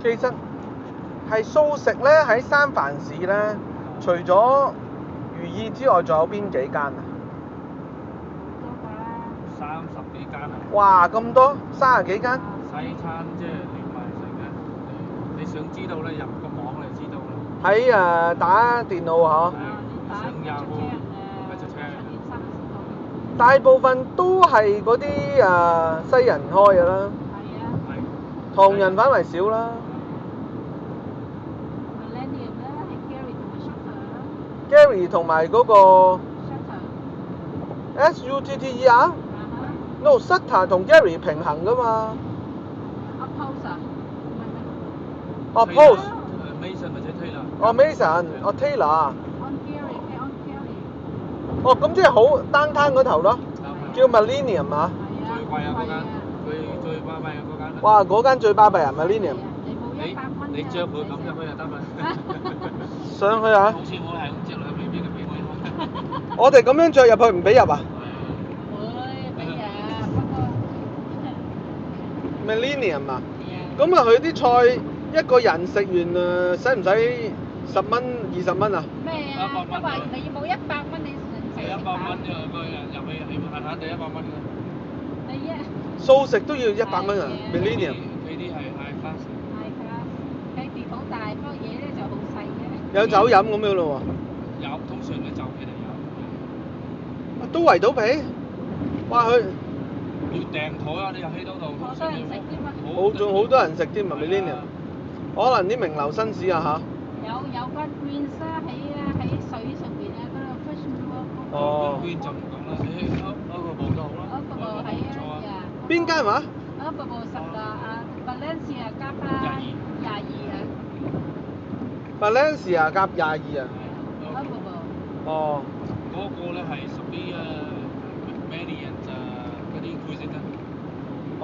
其實係素食咧，喺三藩市咧，除咗如意之外，仲有邊幾間啊？好多㗎， 30幾間啊！哇，咁多，30幾間？西餐即係連埋成嘅，你想知道咧，入個網你就知道啦。喺打電腦嗬。上Yahoo或者大部分都係嗰啲西人開嘅啦，係唐人反為少啦。Gary 同埋嗰個 Sutter No Sutter 同 Gary 平衡噶嘛。哦 Post。Mason 或者 Taylor。哦 Mason，哦 Taylor。哦，咁即係好 downtown 嗰頭咯，叫 Millennium 啊。最貴啊嗰間，最巴閉啊嗰間。哇！嗰間最巴閉啊 Millennium。你將佢咁入去就得啦。上去啊！好似我係咁着兩邊嘅俾我開。我哋咁樣着入去唔俾入啊？會俾入，不過 Millennium 啊，咁啊佢啲菜一個人食完使唔使10蚊20蚊啊？咩啊？都話你冇100蚊你食100蚊啫，個人入去係閒閒地100蚊㗎。係啊。素食都要100蚊啊 Millennium。佢啲係 high class。係㗎，雞碟好大，不過嘢咧就好細嘅。有酒飲咁樣咯喎。有，通常嘅酒佢哋有。都圍到皮？哇佢要訂台啊！你入去嗰度，好多人食添啊！仲好多人食添啊 Millennium。可能啲名流紳士啊嚇。有間 Greens 啦，喺水上邊啊，嗰度 Fish World。哦。Greens 就唔講啦，喺Upper 都好啦。Upper 係啊。邊間話？Upper 10個Valencia 加翻22啊。Valencia 夾22啊。Upper。哦。嗰個咧係屬於Mediterranean 嗰啲 cuisine 啊。哦。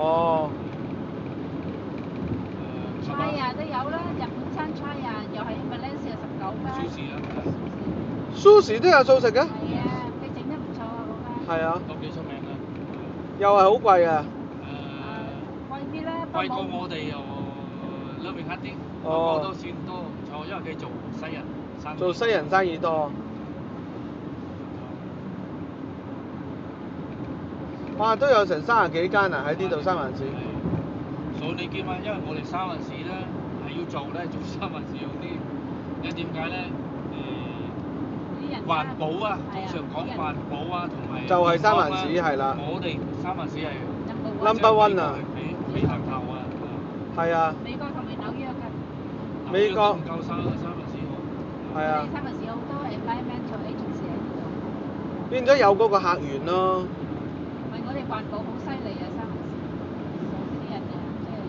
Chaya 都有啦，日本餐 Chaya 又係 Valencia 19間。Sushi 啊。Sushi 都有素食嘅？係啊，佢整得唔錯啊嗰間。係啊。都幾出名啊。又係好貴啊。貴啲啦，貴過我哋又兩邊黑啲，不過都算都唔錯，因為佢做西人生意。做西人生意多。哇！都有成30幾間啊，喺呢度三藩市。所以你見嘛，因為我哋三藩市咧係要做咧，做三藩市用啲，因為點解咧？環保啊，通常講環保啊，同埋就係三藩市係啦。我哋三藩市係 number one 啊。比頭頭啊。係啊。美國同埋紐約㗎。美國唔夠三藩市好。係啊。三藩市好多 environmental agency 喺呢度。變咗有嗰個客源咯。唔係我哋環保好犀利啊，三藩市啲人啊，即係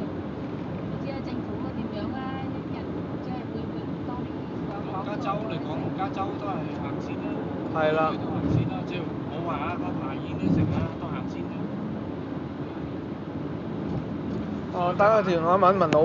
唔知啊政府點樣啊，啲人即係會多啲講。加州嚟講，加州都係行先啦。係啦。都行先啦，即係冇話啊，排煙都食啊，都行先啦。打個電話問老婆。